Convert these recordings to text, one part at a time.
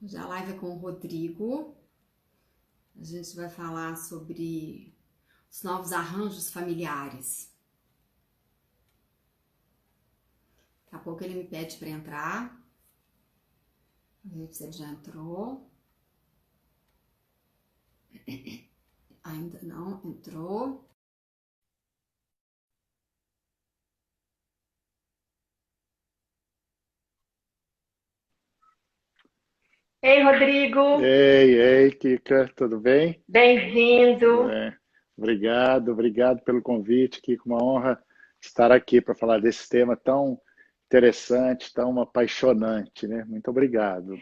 Hoje a live é com o Rodrigo. A gente vai falar sobre os novos arranjos familiares. Daqui a pouco ele me pede para entrar. Vamos ver se ele já entrou. Ainda não entrou. Ei, Rodrigo, Ei, Kika, tudo bem? Tudo bem-vindo. bem. Obrigado pelo convite, Kika, uma honra estar aqui para falar desse tema tão interessante, tão apaixonante, né? Muito obrigado.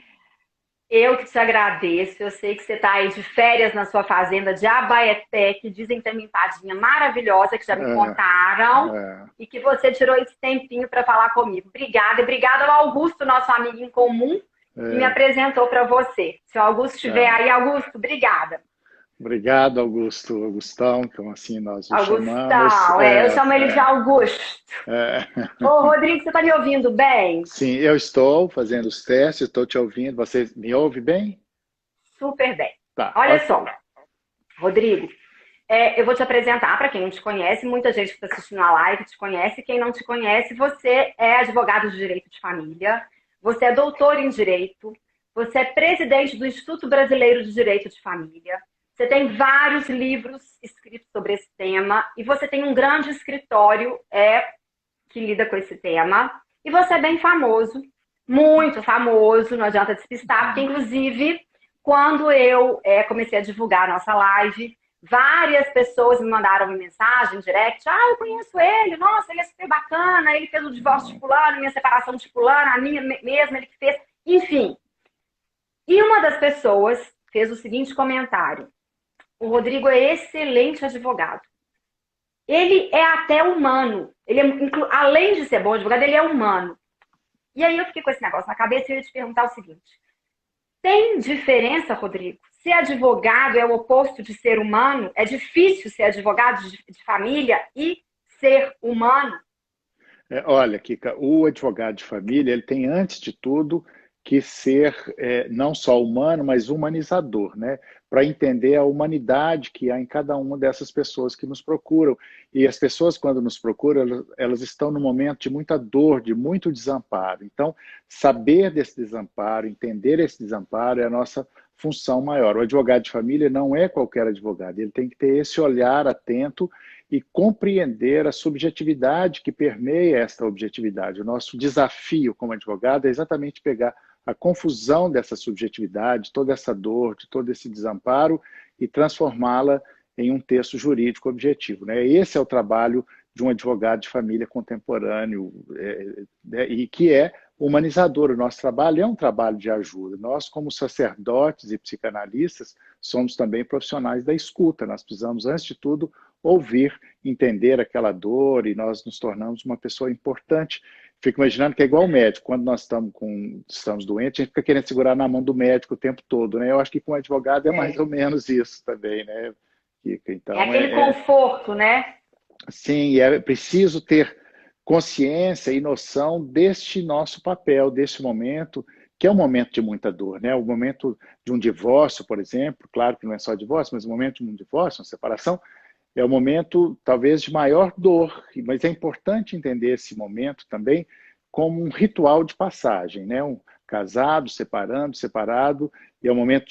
Eu que te agradeço. Eu sei que você está aí de férias na sua fazenda de Abaeté, que dizem que tem uma empadinha maravilhosa, que já me É, contaram, é, e que você tirou esse tempinho para falar comigo. Obrigada. E obrigada ao Augusto, nosso amigo em comum, que me é, apresentou para você. Se o Augusto estiver é. aí, Augusto, obrigada. Obrigado, Augusto, Augustão, então assim nós o chamamos. Augustão, eu chamo ele de Augusto. É. Ô, Rodrigo, você está me ouvindo bem? Sim, eu estou fazendo os testes, estou te ouvindo. Você me ouve bem? Super bem. Tá, Olha ok. só, Rodrigo. Eu vou te apresentar para quem não te conhece. Muita gente que está assistindo a live te conhece. Quem não te conhece, você é advogado de direito de família, você é doutor em direito, você é presidente do Instituto Brasileiro de Direito de Família, você tem vários livros escritos sobre esse tema e você tem um grande escritório que lida com esse tema. E você é bem famoso, muito famoso, não adianta despistar, porque inclusive quando eu comecei a divulgar a nossa live, várias pessoas me mandaram uma mensagem direct. Ah, eu conheço ele, nossa, ele é super bacana, ele fez o divórcio de fulano, minha separação de fulano, a minha mesma, ele que fez. Enfim. E uma das pessoas fez o seguinte comentário: o Rodrigo é excelente advogado. Ele é até humano. Ele é, além de ser bom advogado, ele é humano. E aí eu fiquei com esse negócio na cabeça e eu ia te perguntar o seguinte: tem diferença, Rodrigo? Ser advogado é o oposto de ser humano? É difícil ser advogado de família e ser humano? Olha, Kika, o advogado de família, ele tem, antes de tudo, que ser não só humano, mas humanizador, né? Para entender a humanidade que há em cada uma dessas pessoas que nos procuram. E as pessoas, quando nos procuram, elas estão num momento de muita dor, de muito desamparo. Então, saber desse desamparo, entender esse desamparo é a nossa função maior. O advogado de família não é qualquer advogado, ele tem que ter esse olhar atento e compreender a subjetividade que permeia esta objetividade. O nosso desafio como advogado é exatamente pegar a confusão dessa subjetividade, toda essa dor, de todo esse desamparo e transformá-la em um texto jurídico objetivo. Né? Esse é o trabalho de um advogado de família contemporâneo e que é humanizador. O nosso trabalho é um trabalho de ajuda. Nós, como sacerdotes e psicanalistas, somos também profissionais da escuta. Nós precisamos, antes de tudo, ouvir, entender aquela dor e nós nos tornamos uma pessoa importante. Fico imaginando que é igual o médico, quando nós estamos doentes, a gente fica querendo segurar na mão do médico o tempo todo, né? Eu acho que com o advogado é mais ou É, menos isso também, né, Kika? é Então, aquele conforto, né? sim, é preciso ter consciência e noção deste nosso papel, deste momento, que é um momento de muita dor, né? O momento de um divórcio, por exemplo, claro que não é só divórcio, mas o momento de um divórcio, uma separação, é o momento talvez de maior dor, mas é importante entender esse momento também como um ritual de passagem, né? Um casado, separando, separado, e é o momento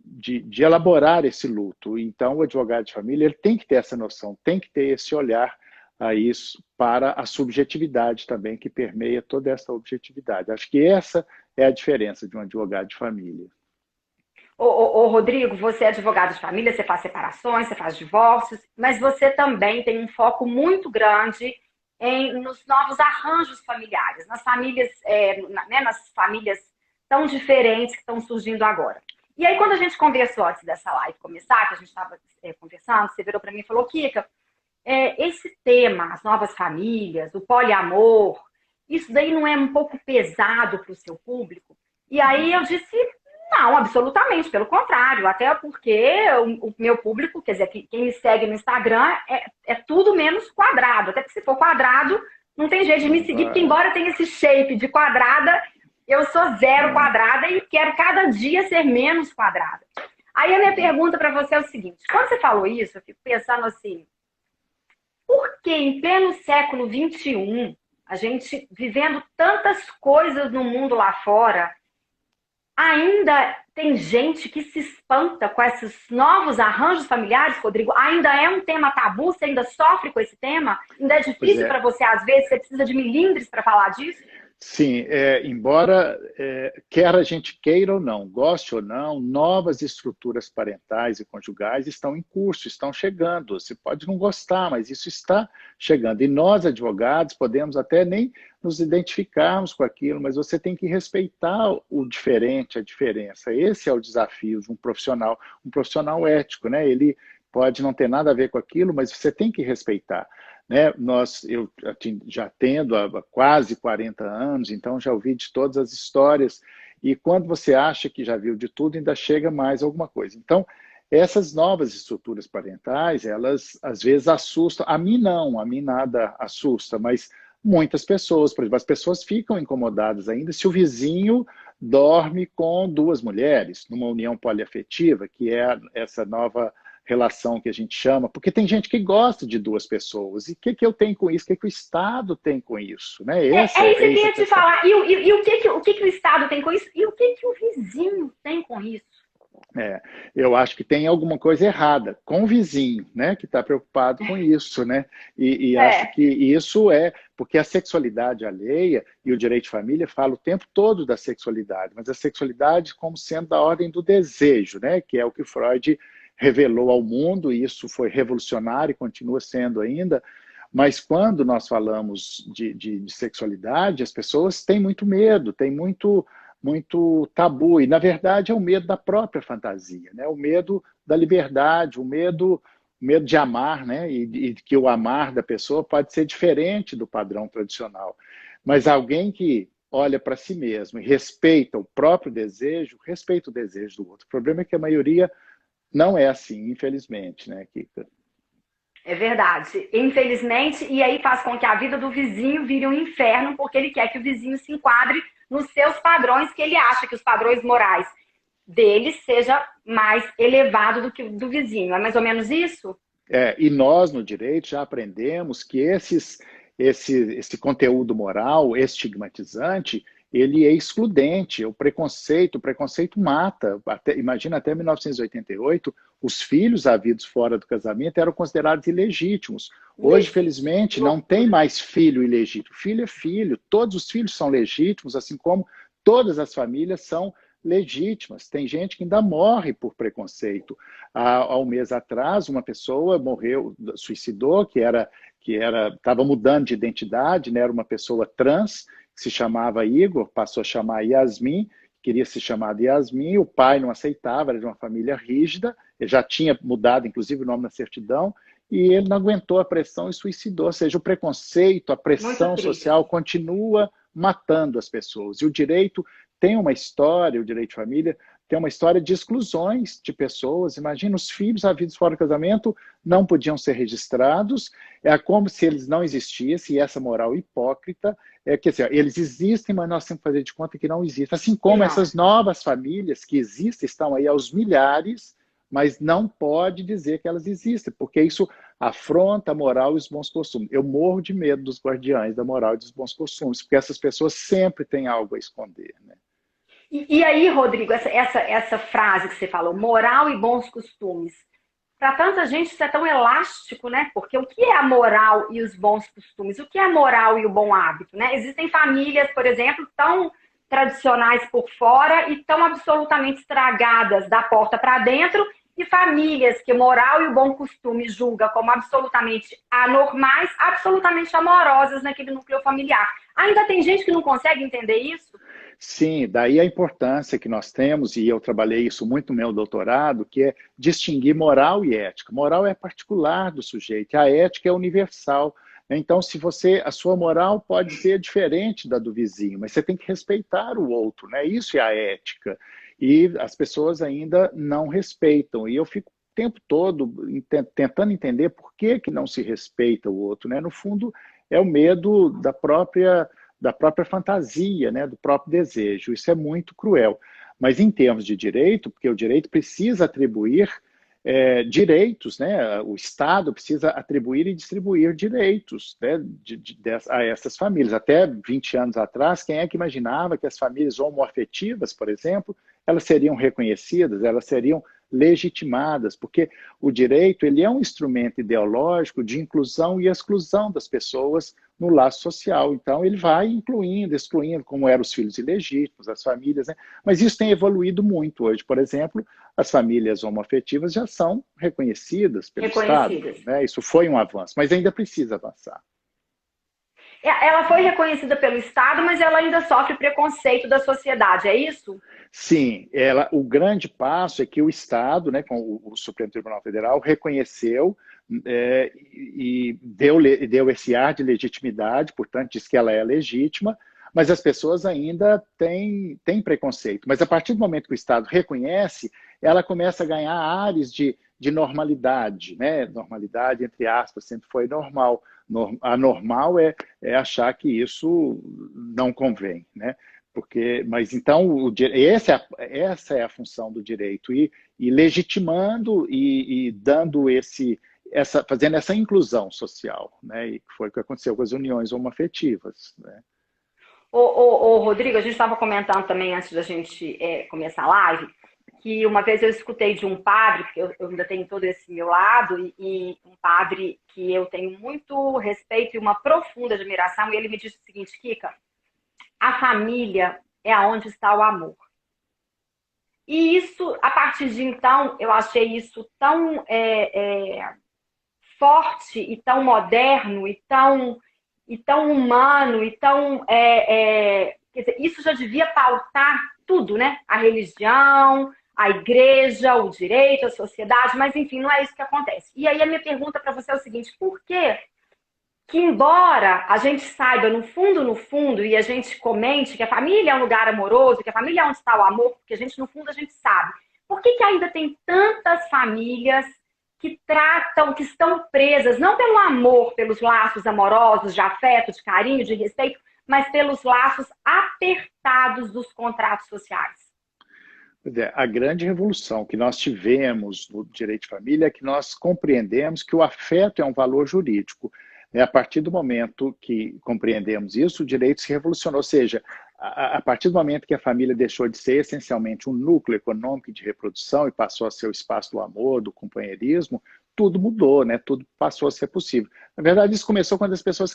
de elaborar esse luto. Então, o advogado de família ele tem que ter essa noção, tem que ter esse olhar a isso para a subjetividade também que permeia toda essa objetividade. Acho que essa é a diferença de um advogado de família. Rodrigo, você é advogado de família, você faz separações, você faz divórcios, mas você também tem um foco muito grande nos novos arranjos familiares, nas famílias, nas famílias tão diferentes que estão surgindo agora. E aí, quando a gente conversou antes dessa live começar, que a gente estava conversando, você virou para mim e falou: Kika, esse tema, as novas famílias, o poliamor, isso daí não é um pouco pesado para o seu público? E aí eu disse: não, absolutamente, pelo contrário, até porque o meu público, quer dizer, quem me segue no Instagram é tudo menos quadrado, até porque se for quadrado, não tem jeito de me Não seguir, porque vai. embora tenha esse shape de quadrada, Eu sou zero quadrada e quero cada dia ser menos quadrada. Aí a minha pergunta para você é o seguinte: quando você falou isso, eu fico pensando assim, por que em pleno século XXI, a gente vivendo tantas coisas no mundo lá fora, ainda tem gente que se espanta com esses novos arranjos familiares, Rodrigo? Ainda é um tema tabu? Você ainda sofre com esse tema? Ainda é difícil para você, às vezes? Você precisa de milindres para falar disso? Sim, embora quer a gente queira ou não, goste ou não, novas estruturas parentais e conjugais estão em curso, estão chegando. Você pode não gostar, mas isso está chegando. E nós, advogados, podemos até nem nos identificarmos com aquilo, mas você tem que respeitar o diferente, a diferença. Esse é o desafio de um profissional ético, né? Ele pode não ter nada a ver com aquilo, mas você tem que respeitar. Né? Eu já atendo há quase 40 anos, então já ouvi de todas as histórias, e quando você acha que já viu de tudo, ainda chega mais alguma coisa. Então, essas novas estruturas parentais, elas às vezes assustam. A mim não, a mim nada assusta, mas muitas pessoas, por exemplo, as pessoas ficam incomodadas ainda se o vizinho dorme com duas mulheres, numa união poliafetiva, que é essa nova relação que a gente chama, porque tem gente que gosta de duas pessoas. E o que eu tenho com isso? O que o Estado tem com isso? Né? É isso que eu ia te falar. E o que o Estado tem com isso? E o que o vizinho tem com isso? Eu acho que tem alguma coisa errada com o vizinho, né, que está preocupado com isso, né? E acho que isso é porque a sexualidade alheia e o direito de família fala o tempo todo da sexualidade, mas a sexualidade como sendo da ordem do desejo, né, que é o que Freud revelou ao mundo, e isso foi revolucionário e continua sendo ainda. Mas quando nós falamos de sexualidade, as pessoas têm muito medo, têm muito tabu, e na verdade é o medo da própria fantasia, né? O medo da liberdade, o medo de amar, né? E que o amar da pessoa pode ser diferente do padrão tradicional. Mas alguém que olha para si mesmo e respeita o próprio desejo, respeita o desejo do outro. O problema é que a maioria não é assim, infelizmente, né, Kika? É verdade. Infelizmente, e aí faz com que a vida do vizinho vire um inferno, porque ele quer que o vizinho se enquadre nos seus padrões, que ele acha que os padrões morais dele seja mais elevado do que o do vizinho. É mais ou menos isso? E nós, no direito, já aprendemos que esse conteúdo moral estigmatizante, ele é excludente. O preconceito mata. Imagina, até 1988, os filhos havidos fora do casamento eram considerados ilegítimos. Hoje, felizmente, não tem mais filho ilegítimo. Filho é filho. Todos os filhos são legítimos, assim como todas as famílias são legítimas. Tem gente que ainda morre por preconceito. Há um mês atrás, uma pessoa morreu, suicidou, que estava mudando de identidade, né? Era uma pessoa trans, que se chamava Igor, passou a chamar Yasmin, queria ser chamada Yasmin, o pai não aceitava, era de uma família rígida, ele já tinha mudado, inclusive, o nome na certidão, e ele não aguentou a pressão e suicidou. Ou seja, o preconceito, a pressão social continua matando as pessoas. E o direito tem uma história, o direito de família tem uma história de exclusões de pessoas. Imagina, os filhos havidos fora do casamento não podiam ser registrados, é como se eles não existissem, e essa moral hipócrita, quer dizer, eles existem, mas nós temos que fazer de conta que não existem. Assim como essas novas famílias que existem, estão aí aos milhares, mas não pode dizer que elas existem, porque isso afronta a moral e os bons costumes. Eu morro de medo dos guardiães da moral e dos bons costumes, porque essas pessoas sempre têm algo a esconder, né? E aí, Rodrigo, essa frase que você falou, moral e bons costumes, para tanta gente isso é tão elástico, né? Porque o que é a moral e os bons costumes? O que é a moral e o bom hábito, né? Existem famílias, por exemplo, tão tradicionais por fora e tão absolutamente estragadas da porta para dentro, e famílias que moral e o bom costume julga como absolutamente anormais, absolutamente amorosas naquele núcleo familiar. Ainda tem gente que não consegue entender isso? Sim, daí a importância que nós temos, e eu trabalhei isso muito no meu doutorado, que é distinguir moral e ética. Moral é particular do sujeito, a ética é universal. Então, a sua moral pode ser diferente da do vizinho, mas você tem que respeitar o outro, né? Isso é a ética. E as pessoas ainda não respeitam. E eu fico o tempo todo tentando entender por que não se respeita o outro, né? No fundo, é o medo da própria fantasia, né, do próprio desejo. Isso é muito cruel. Mas em termos de direito, porque o direito precisa atribuir direitos, né? O Estado precisa atribuir e distribuir direitos, né, a essas famílias. Até 20 anos atrás, quem é que imaginava que as famílias homoafetivas, por exemplo, elas seriam reconhecidas, elas seriam legitimadas, porque o direito ele é um instrumento ideológico de inclusão e exclusão das pessoas no laço social. Então, ele vai incluindo, excluindo, como eram os filhos ilegítimos, as famílias, né? Mas isso tem evoluído muito hoje. Por exemplo, as famílias homoafetivas já são reconhecidas pelo Estado, né? Isso foi um avanço, mas ainda precisa avançar. Ela foi reconhecida pelo Estado, mas ela ainda sofre preconceito da sociedade, é isso? Sim, o grande passo é que o Estado, né, com o Supremo Tribunal Federal, reconheceu e deu esse ar de legitimidade, portanto, diz que ela é legítima, mas as pessoas ainda têm preconceito. Mas a partir do momento que o Estado reconhece, ela começa a ganhar ares de normalidade, né? Normalidade, entre aspas, sempre foi normal. Anormal é achar que isso não convém, né? Mas então, essa é a função do direito, e legitimando e dando fazendo essa inclusão social, né? E foi o que aconteceu com as uniões homoafetivas, né? Rodrigo, a gente estava comentando também antes da gente começar a live, que uma vez eu escutei de um padre, porque eu ainda tenho todo esse meu lado, e um padre que eu tenho muito respeito e uma profunda admiração, e ele me disse o seguinte: Kika, a família é aonde está o amor. E isso, a partir de então, eu achei isso tão forte e tão moderno e tão humano e tão... quer dizer, isso já devia pautar tudo, né? A religião, a igreja, o direito, a sociedade, mas enfim, não é isso que acontece. E aí a minha pergunta para você é o seguinte: por que embora a gente saiba no fundo, e a gente comente que a família é um lugar amoroso, que a família é onde está o amor, porque a gente, no fundo, a gente sabe. Por que ainda tem tantas famílias que estão presas, não pelo amor, pelos laços amorosos, de afeto, de carinho, de respeito, mas pelos laços apertados dos contratos sociais? A grande revolução que nós tivemos no direito de família é que nós compreendemos que o afeto é um valor jurídico. A partir do momento que compreendemos isso, o direito se revolucionou. Ou seja, a partir do momento que a família deixou de ser essencialmente um núcleo econômico de reprodução e passou a ser o espaço do amor, do companheirismo, tudo mudou, né? Tudo passou a ser possível. Na verdade, isso começou quando as pessoas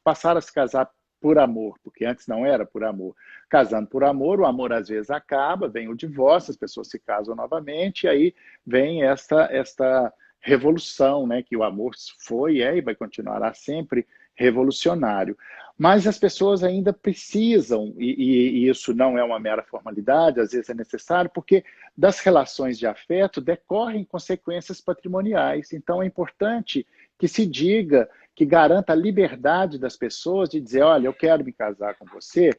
passaram a se casar por amor, porque antes não era por amor. Casando por amor, o amor às vezes acaba, vem o divórcio, as pessoas se casam novamente, e aí vem esta revolução, né, que o amor foi, e vai continuar sempre revolucionário. Mas as pessoas ainda precisam, e isso não é uma mera formalidade, às vezes é necessário, porque das relações de afeto decorrem consequências patrimoniais. Então é importante que se diga, que garanta a liberdade das pessoas de dizer: olha, eu quero me casar com você,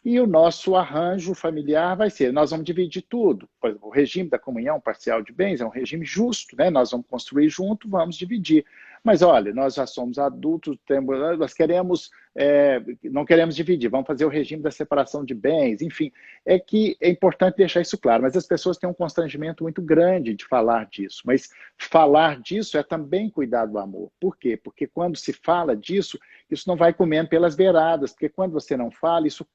e o nosso arranjo familiar vai ser: nós vamos dividir tudo. Por exemplo, o regime da comunhão parcial de bens é um regime justo, né? Nós vamos construir junto, vamos dividir. Mas olha, nós já somos adultos, nós não queremos dividir, vamos fazer o regime da separação de bens, enfim. É que é importante deixar isso claro, mas as pessoas têm um constrangimento muito grande de falar disso. Mas falar disso é também cuidar do amor. Por quê? Porque quando se fala disso, isso não vai comendo pelas beiradas, porque quando você não fala, isso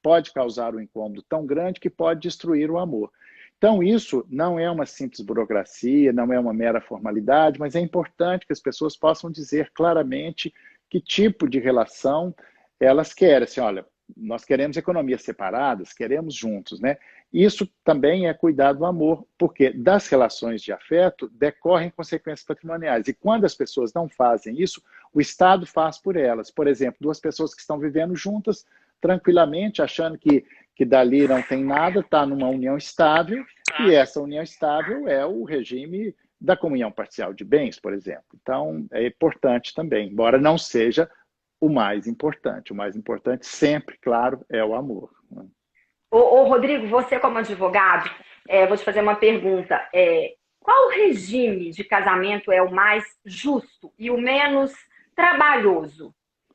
pode causar um incômodo tão grande que pode destruir o amor. Então, isso não é uma simples burocracia, não é uma mera formalidade, mas é importante que as pessoas possam dizer claramente que tipo de relação elas querem. Assim, olha, nós queremos economias separadas, queremos juntos, né? Isso também é cuidar do amor, porque das relações de afeto decorrem consequências patrimoniais. E quando as pessoas não fazem isso, o Estado faz por elas. Por exemplo, duas pessoas que estão vivendo juntas tranquilamente, achando que dali não tem nada, está numa união estável, e essa união estável é o regime da comunhão parcial de bens, por exemplo. Então, é importante também, embora não seja o mais importante. O mais importante sempre, claro, é o amor. Rodrigo, você como advogado, vou te fazer uma pergunta. Qual regime de casamento é o mais justo e o menos trabalhoso?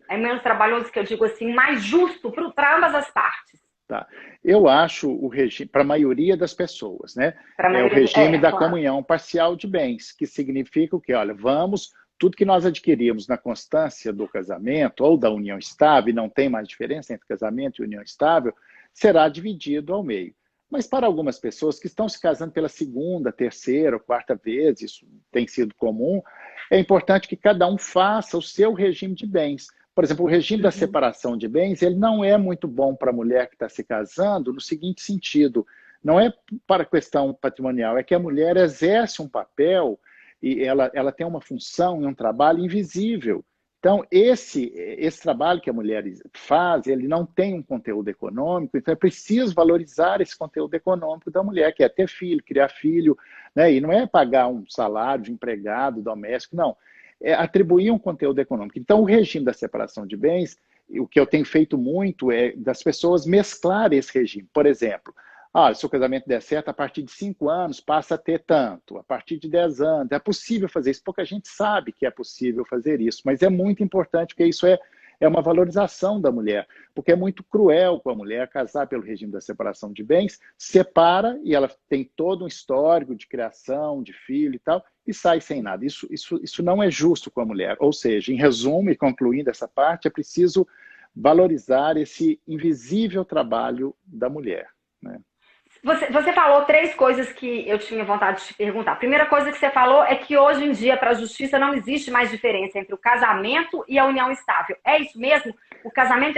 É menos trabalhoso, que eu digo assim, mais justo para ambas as partes. Tá. Eu acho o regime, para a maioria das pessoas, né? Para a É o maioria, regime da claro. comunhão parcial de bens, que significa o quê? Olha, vamos, tudo que nós adquirimos na constância do casamento ou da união estável, e não tem mais diferença entre casamento e união estável, será dividido ao meio. Mas para algumas pessoas que estão se casando pela segunda, terceira ou quarta vez, isso tem sido comum, é importante que cada um faça o seu regime de bens. Por exemplo, o regime da separação de bens, ele não é muito bom para a mulher que está se casando no seguinte sentido, não é para a questão patrimonial, é que a mulher exerce um papel e ela tem uma função e um trabalho invisível. Então, esse trabalho que a mulher faz, ele não tem um conteúdo econômico, então é preciso valorizar esse conteúdo econômico da mulher, que é ter filho, criar filho, né? E não é pagar um salário de empregado doméstico, não. É atribuir um conteúdo econômico. Então, o regime da separação de bens, o que eu tenho feito muito é das pessoas mesclarem esse regime. Por exemplo, se o casamento der certo, a partir de 5 anos passa a ter tanto, a partir de 10 anos. É possível fazer isso, pouca gente sabe que é possível fazer isso, mas é muito importante, porque isso é uma valorização da mulher, porque é muito cruel com a mulher casar pelo regime da separação de bens, separa e ela tem todo um histórico de criação, de filho e tal, e sai sem nada. Isso não é justo com a mulher. Ou seja, em resumo e concluindo essa parte, é preciso valorizar esse invisível trabalho da mulher, né? Você falou 3 coisas que eu tinha vontade de te perguntar. A primeira coisa que você falou é que hoje em dia, para a justiça, não existe mais diferença entre o casamento e a união estável. É isso mesmo? O casamento,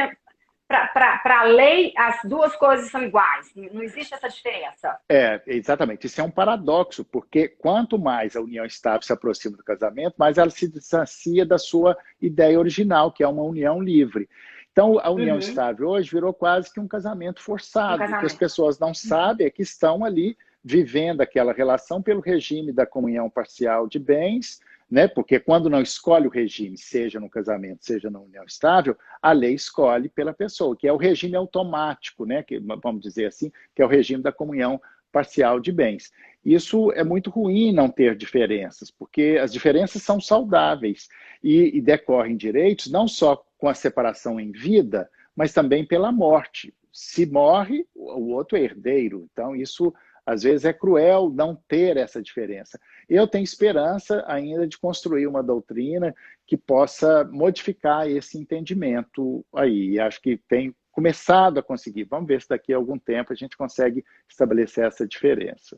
para a lei, as duas coisas são iguais. Não existe essa diferença. Exatamente. Isso é um paradoxo, porque quanto mais a união estável se aproxima do casamento, mais ela se distancia da sua ideia original, que é uma união livre. Então, a união estável hoje virou quase que um casamento forçado. O que as pessoas não sabem é que estão ali vivendo aquela relação pelo regime da comunhão parcial de bens, né? Porque quando não escolhe o regime, seja no casamento, seja na união estável, a lei escolhe pela pessoa, que é o regime automático, né? Que, vamos dizer assim, que é o regime da comunhão parcial de bens. Isso é muito ruim não ter diferenças, porque as diferenças são saudáveis e decorrem direitos não só com a separação em vida, mas também pela morte. Se morre, o outro é herdeiro. Então, isso às vezes é cruel não ter essa diferença. Eu tenho esperança ainda de construir uma doutrina que possa modificar esse entendimento aí. E acho que tem começado a conseguir. Vamos ver se daqui a algum tempo a gente consegue estabelecer essa diferença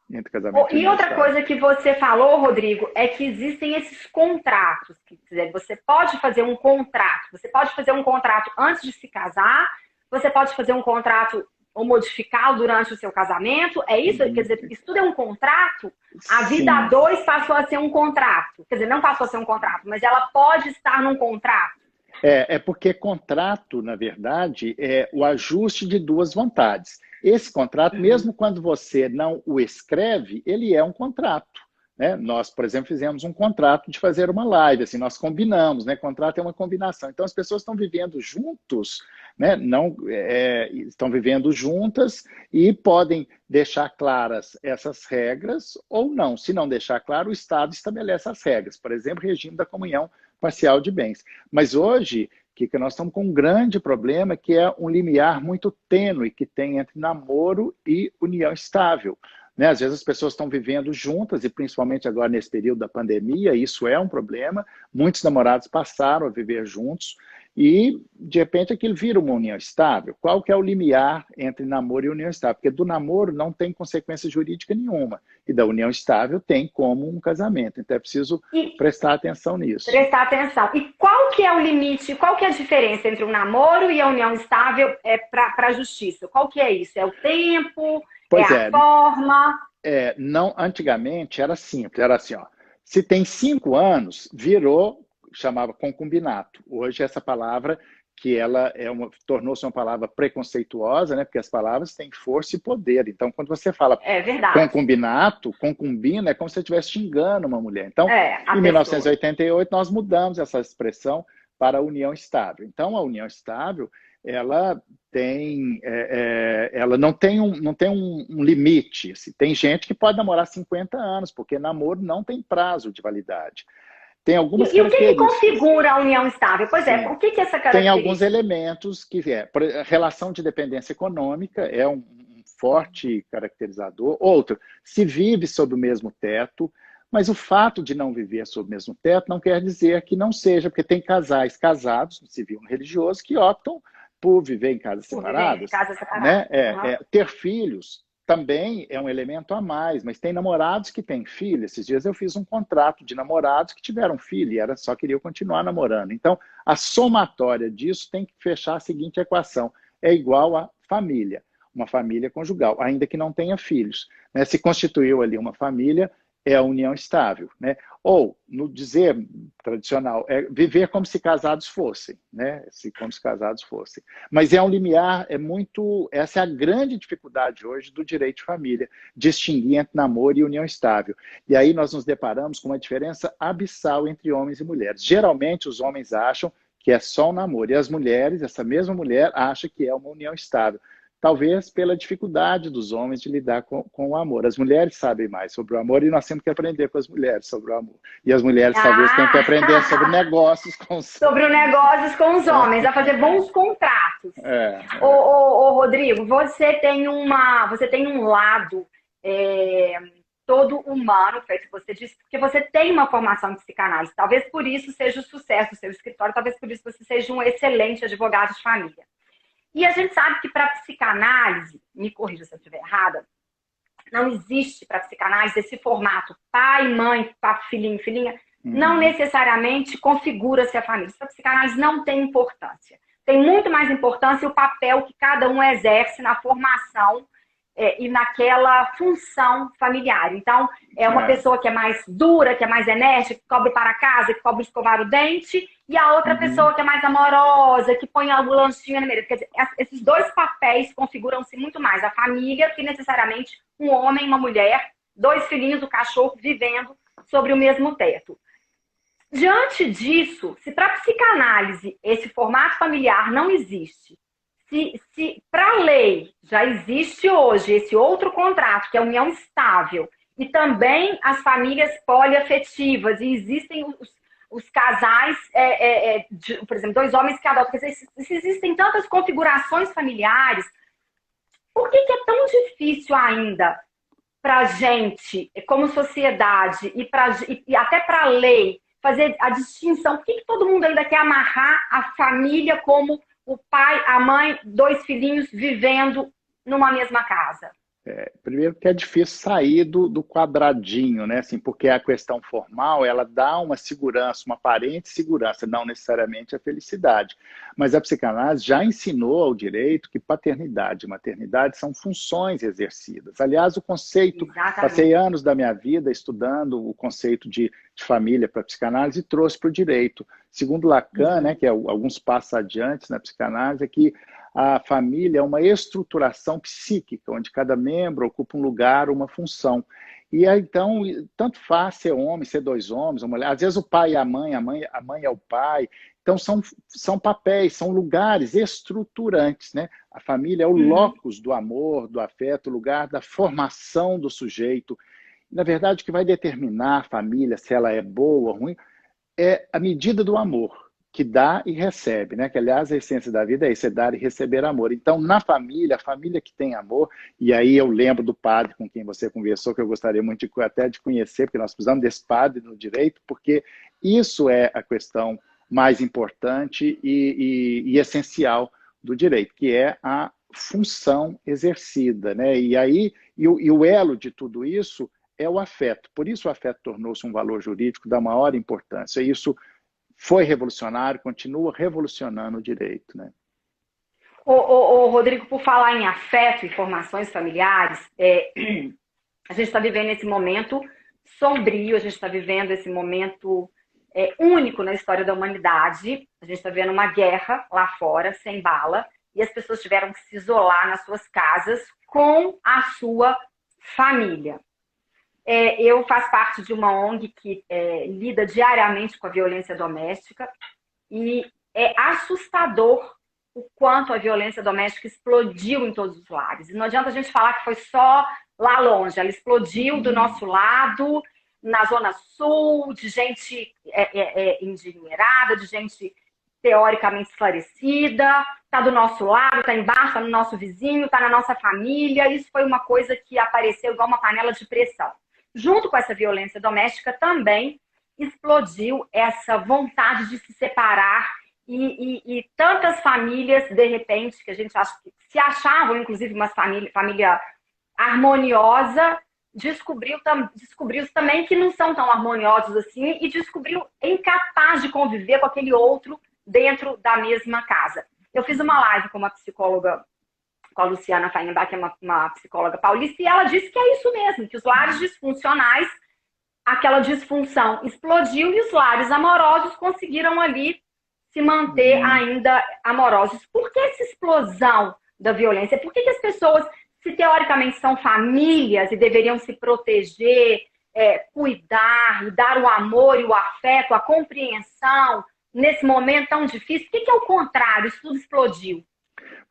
entre casamento e E união outra estável. coisa que você falou, Rodrigo, é que existem esses contratos. Quer dizer, você pode fazer um contrato. Você pode fazer um contrato antes de se casar, você pode fazer um contrato ou modificá-lo durante o seu casamento. É isso? Quer dizer, isso tudo é um contrato? A vida a Sim. dois passou a ser um contrato. Quer dizer, não passou a ser um contrato, mas ela pode estar num contrato. É porque contrato, na verdade, é o ajuste de duas vontades. Esse contrato, mesmo quando você não o escreve, ele é um contrato, né? Nós, por exemplo, fizemos um contrato de fazer uma live, assim, nós combinamos, né? Contrato é uma combinação. Então, as pessoas estão vivendo juntos, né? Não, estão vivendo juntas e podem deixar claras essas regras ou não. Se não deixar claro, o Estado estabelece as regras. Por exemplo, o regime da comunhão parcial de bens. Mas hoje, Kika, nós estamos com um grande problema que é um limiar muito tênue que tem entre namoro e união estável. Né? Às vezes as pessoas estão vivendo juntas, e principalmente agora nesse período da pandemia, isso é um problema. Muitos namorados passaram a viver juntos e, de repente, aquilo vira uma união estável. Qual que é o limiar entre namoro e união estável? Porque do namoro não tem consequência jurídica nenhuma, e da união estável tem como um casamento. Então é preciso prestar atenção nisso. Prestar atenção. E qual que é o limite, qual que é a diferença entre o namoro e a união estável para a justiça? Qual que é isso? É o tempo? Pois a forma? Não, antigamente era simples, era assim, ó, se tem 5 anos, chamava concubinato. Hoje essa palavra, que ela tornou-se uma palavra preconceituosa, né? Porque as palavras têm força e poder. Então, quando você fala concubinato, concubina, é como se você estivesse xingando uma mulher. Então, em 1988, nós mudamos essa expressão para a união estável. Então, a união estável, ela não tem um limite. Assim. Tem gente que pode namorar 50 anos, porque namoro não tem prazo de validade. Tem algumas E o que características. configura a união estável? Pois é, Sim. o que é essa Tem característica? alguns elementos que a relação de dependência econômica é um forte caracterizador. Outro, se vive sob o mesmo teto, mas o fato de não viver sob o mesmo teto não quer dizer que não seja, porque tem casais casados no civil e no religioso que optam por viver em casas Por viver em separadas, casa separada. né? Ter filhos também é um elemento a mais, mas tem namorados que têm filho. Esses dias eu fiz um contrato de namorados que tiveram filho e só queriam continuar namorando. Então, a somatória disso tem que fechar a seguinte equação: é igual a família, uma família conjugal, ainda que não tenha filhos, né? Se constituiu ali uma família, é a união estável, né? Ou, no dizer tradicional, é viver como se casados fossem, né? Como se casados fossem. Mas é um limiar, essa é a grande dificuldade hoje do direito de família, distinguir entre namoro e união estável. E aí nós nos deparamos com uma diferença abissal entre homens e mulheres. Geralmente os homens acham que é só um namoro, e as mulheres, essa mesma mulher, acha que é uma união estável. Talvez pela dificuldade dos homens de lidar com o amor. As mulheres sabem mais sobre o amor e nós temos que aprender com as mulheres sobre o amor. E as mulheres talvez tenham que aprender sobre negócios com os sobre os negócios com os homens, a fazer bons contratos. Ô, Rodrigo, você tem um lado todo humano, feito que você disse, porque você tem uma formação em psicanálise. Talvez por isso seja o sucesso do seu escritório, talvez por isso você seja um excelente advogado de família. E a gente sabe que para psicanálise, me corrija se eu estiver errada, não existe para psicanálise esse formato pai, mãe, papo, filhinho, filhinha, não necessariamente configura-se a família. Para psicanálise não tem importância. Tem muito mais importância o papel que cada um exerce na formação e naquela função familiar. Então, é uma pessoa que é mais dura, que é mais enérgica, que cobre para casa, que cobre escovar o dente, e a outra pessoa que é mais amorosa, que põe o lanchinho na mesa. Quer dizer, esses dois papéis configuram-se muito mais a família que necessariamente um homem, uma mulher, dois filhinhos, o cachorro vivendo sobre o mesmo teto. Diante disso, se para a psicanálise esse formato familiar não existe, se para a lei já existe hoje esse outro contrato, que é a união estável, e também as famílias poliafetivas, e existem os casais, por exemplo, dois homens que adotam, quer dizer, se existem tantas configurações familiares, por que é tão difícil ainda para a gente, como sociedade, e até para a lei, fazer a distinção? Por que todo mundo ainda quer amarrar a família como o pai, a mãe, dois filhinhos vivendo numa mesma casa? Primeiro que é difícil sair do quadradinho, né? Assim, porque a questão formal, ela dá uma segurança, uma aparente segurança, não necessariamente a felicidade. Mas a psicanálise já ensinou ao direito que paternidade e maternidade são funções exercidas. Aliás, o conceito, Exatamente. Passei anos da minha vida estudando o conceito de família para a psicanálise e trouxe para o direito. Segundo Lacan, né, que é alguns passos adiante na psicanálise, é que a família é uma estruturação psíquica, onde cada membro ocupa um lugar, uma função. E aí, então, tanto faz ser homem, ser dois homens, uma mulher. Às vezes o pai é a mãe é o pai. Então, são papéis, são lugares estruturantes, né? A família é o locus do amor, do afeto, o lugar da formação do sujeito. Na verdade, o que vai determinar a família, se ela é boa ou ruim, é a medida do amor, que dá e recebe, né? Que, aliás, a essência da vida é isso, é dar e receber amor. Então, na família, a família que tem amor, e aí eu lembro do padre com quem você conversou, que eu gostaria muito até de conhecer, porque nós precisamos desse padre no direito, porque isso é a questão mais importante e essencial do direito, que é a função exercida, né? E aí, e o elo de tudo isso é o afeto. Por isso o afeto tornou-se um valor jurídico da maior importância. E isso foi revolucionário, continua revolucionando o direito, né? Rodrigo, por falar em afeto e formações familiares, a gente está vivendo esse momento sombrio, a gente está vivendo esse momento único na história da humanidade. A gente está vendo uma guerra lá fora, sem bala, e as pessoas tiveram que se isolar nas suas casas com a sua família. Eu faço parte de uma ONG que lida diariamente com a violência doméstica e é assustador o quanto a violência doméstica explodiu em todos os lares. E não adianta a gente falar que foi só lá longe, ela explodiu do nosso lado, na Zona Sul, de gente endinheirada, de gente teoricamente esclarecida, está do nosso lado, está embaixo, está no nosso vizinho, está na nossa família. Isso foi uma coisa que apareceu igual uma panela de pressão. Junto com essa violência doméstica também explodiu essa vontade de se separar e tantas famílias, de repente, que a gente acha que se achavam, inclusive, uma família harmoniosa, descobriu também que não são tão harmoniosos assim e descobriu incapaz de conviver com aquele outro dentro da mesma casa. Eu fiz uma live com uma psicóloga, com a Luciana Feinbach, que é uma psicóloga paulista, e ela disse que é isso mesmo, que os lares disfuncionais, aquela disfunção explodiu e os lares amorosos conseguiram ali se manter ainda amorosos. Por que essa explosão da violência? Por que as pessoas, se teoricamente são famílias e deveriam se proteger, cuidar e dar o amor e o afeto, a compreensão, nesse momento tão difícil, por que é o contrário? Isso tudo explodiu.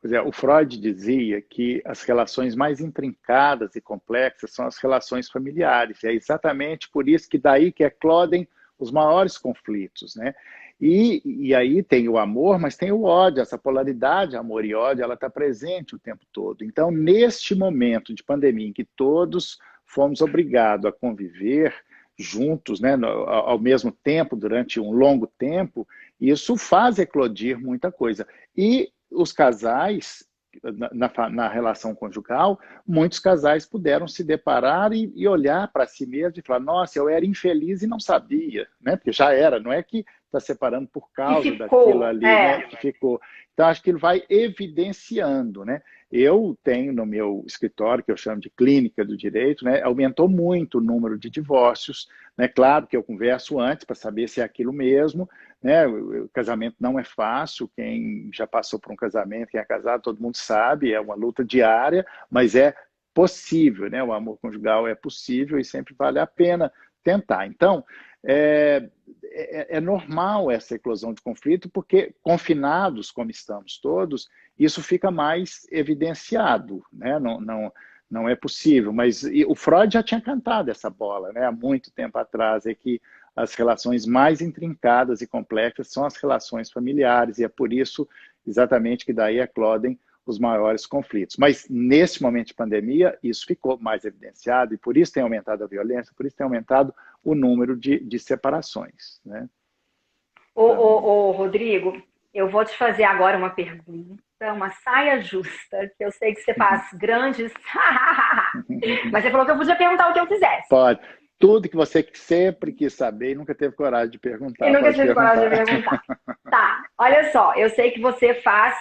Pois é, o Freud dizia que as relações mais intrincadas e complexas são as relações familiares. E é exatamente por isso que daí que eclodem os maiores conflitos, né? E aí tem o amor, mas tem o ódio, essa polaridade, amor e ódio, ela está presente o tempo todo. Então, neste momento de pandemia, em que todos fomos obrigados a conviver juntos, né, ao mesmo tempo, durante um longo tempo, isso faz eclodir muita coisa. E os casais, na relação conjugal, muitos casais puderam se deparar e olhar para si mesmo e falar, nossa, eu era infeliz e não sabia, né? Porque já era, não é que está separando por causa daquilo ali, né? Que ficou. Então, acho que ele vai evidenciando, né? Eu tenho no meu escritório, que eu chamo de clínica do direito, né? Aumentou muito o número de divórcios, né? Claro que eu converso antes para saber se é aquilo mesmo, né? O casamento não é fácil, quem já passou por um casamento, quem é casado, todo mundo sabe, é uma luta diária, mas é possível, né? O amor conjugal é possível e sempre vale a pena tentar. Então, é normal essa eclosão de conflito, porque confinados como estamos todos, isso fica mais evidenciado, né? Não é possível, mas o Freud já tinha cantado essa bola, né? Há muito tempo atrás, é que as relações mais intrincadas e complexas são as relações familiares, e é por isso exatamente que daí eclodem os maiores conflitos. Mas nesse momento de pandemia, isso ficou mais evidenciado, e por isso tem aumentado a violência, por isso tem aumentado o número de separações, né? Rodrigo, eu vou te fazer agora uma pergunta, uma saia justa, que eu sei que você faz grandes... Mas você falou que eu podia perguntar o que eu quisesse. Pode. Tudo que você sempre quis saber e nunca teve coragem de perguntar. E nunca tive coragem de perguntar. Tá, olha só, eu sei que você faz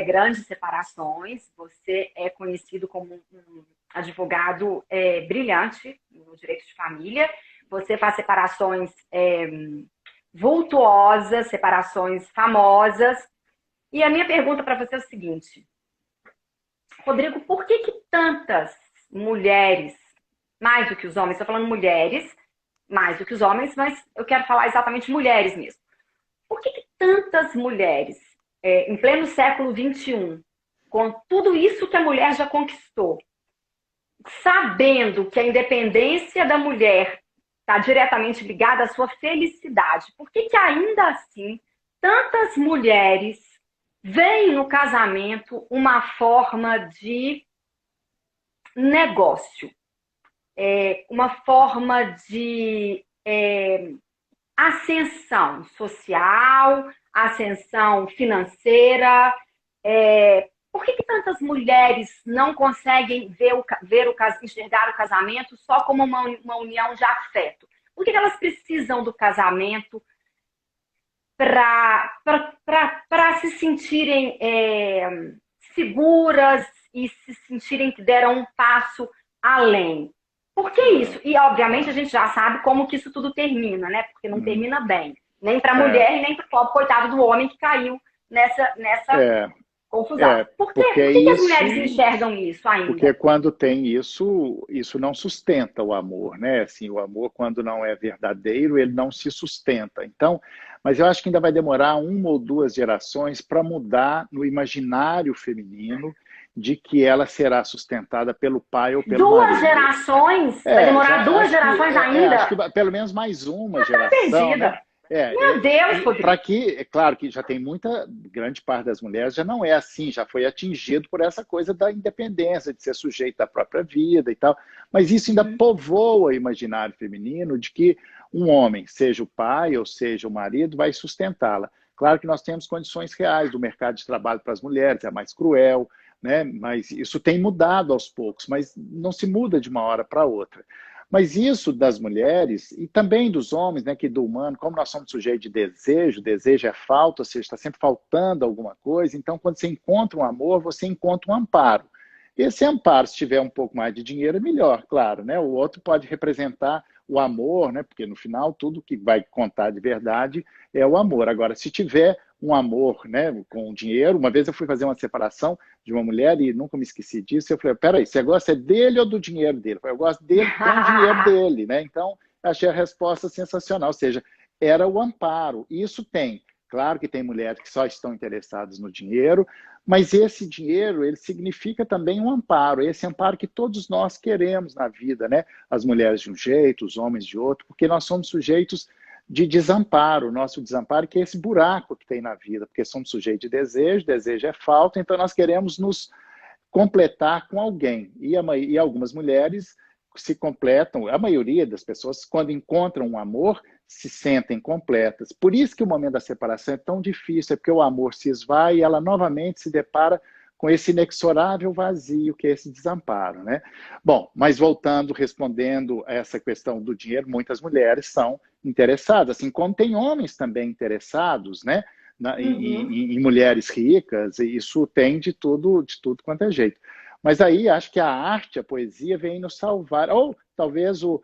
grandes separações, você é conhecido como um advogado brilhante no direito de família, você faz separações vultuosas, separações famosas. E a minha pergunta para você é o seguinte, Rodrigo, por que tantas mulheres, mais do que os homens, estou falando mulheres, mais do que os homens, mas eu quero falar exatamente mulheres mesmo. Por que tantas mulheres, em pleno século XXI, com tudo isso que a mulher já conquistou, sabendo que a independência da mulher está diretamente ligada à sua felicidade, por que ainda assim tantas mulheres veem no casamento uma forma de negócio? Uma forma de ascensão social, ascensão financeira. Por que tantas mulheres não conseguem enxergar o casamento só como uma união de afeto? Por que elas precisam do casamento para se sentirem seguras e se sentirem que deram um passo além? Por que isso? E, obviamente, a gente já sabe como que isso tudo termina, né? Porque não termina bem. Nem para a mulher e nem para o pobre coitado do homem que caiu nessa confusão. Por que as mulheres enxergam isso ainda? Porque quando tem isso não sustenta o amor, né? Assim, o amor, quando não é verdadeiro, ele não se sustenta. Então, mas eu acho que ainda vai demorar 1 ou 2 gerações para mudar no imaginário feminino de que ela será sustentada pelo pai ou pelo Duas marido. gerações? Vai demorar duas gerações ainda? Acho que pelo menos mais uma Tá geração, né? perdida. Meu Deus, Rodrigo. Para que, é claro que já tem grande parte das mulheres já não é assim, já foi atingido por essa coisa da independência, de ser sujeito à própria vida e tal. Mas isso ainda povoa o imaginário feminino de que um homem, seja o pai ou seja o marido, vai sustentá-la. Claro que nós temos condições reais do mercado de trabalho para as mulheres, é mais cruel, né? Mas isso tem mudado aos poucos, mas não se muda de uma hora para outra. Mas isso das mulheres e também dos homens, né, que do humano, como nós somos sujeitos de desejo é falta, ou seja, está sempre faltando alguma coisa, então quando você encontra um amor, você encontra um amparo. Esse amparo, se tiver um pouco mais de dinheiro, é melhor, claro, né? O outro pode representar o amor, né? Porque no final tudo que vai contar de verdade é o amor. Agora, se tiver um amor, né, com dinheiro, uma vez eu fui fazer uma separação de uma mulher e nunca me esqueci disso, eu falei, peraí, você gosta dele ou do dinheiro dele? Eu falei, eu gosto dele com o dinheiro dele, né? Então, achei a resposta sensacional, ou seja, era o amparo. Isso tem. Claro que tem mulheres que só estão interessadas no dinheiro, mas esse dinheiro, ele significa também um amparo, esse amparo que todos nós queremos na vida, né? As mulheres de um jeito, os homens de outro, porque nós somos sujeitos de desamparo, o nosso desamparo que é esse buraco que tem na vida, porque somos sujeitos de desejo é falta, então nós queremos nos completar com alguém. E algumas mulheres se completam, a maioria das pessoas, quando encontram um amor, se sentem completas. Por isso que o momento da separação é tão difícil, é porque o amor se esvai e ela novamente se depara com esse inexorável vazio, que é esse desamparo, né? Bom, mas voltando, respondendo a essa questão do dinheiro, muitas mulheres são interessadas, assim como tem homens também interessados, né? Em mulheres ricas, e isso tem de tudo quanto é jeito. Mas aí acho que a arte, a poesia vem nos salvar, ou talvez o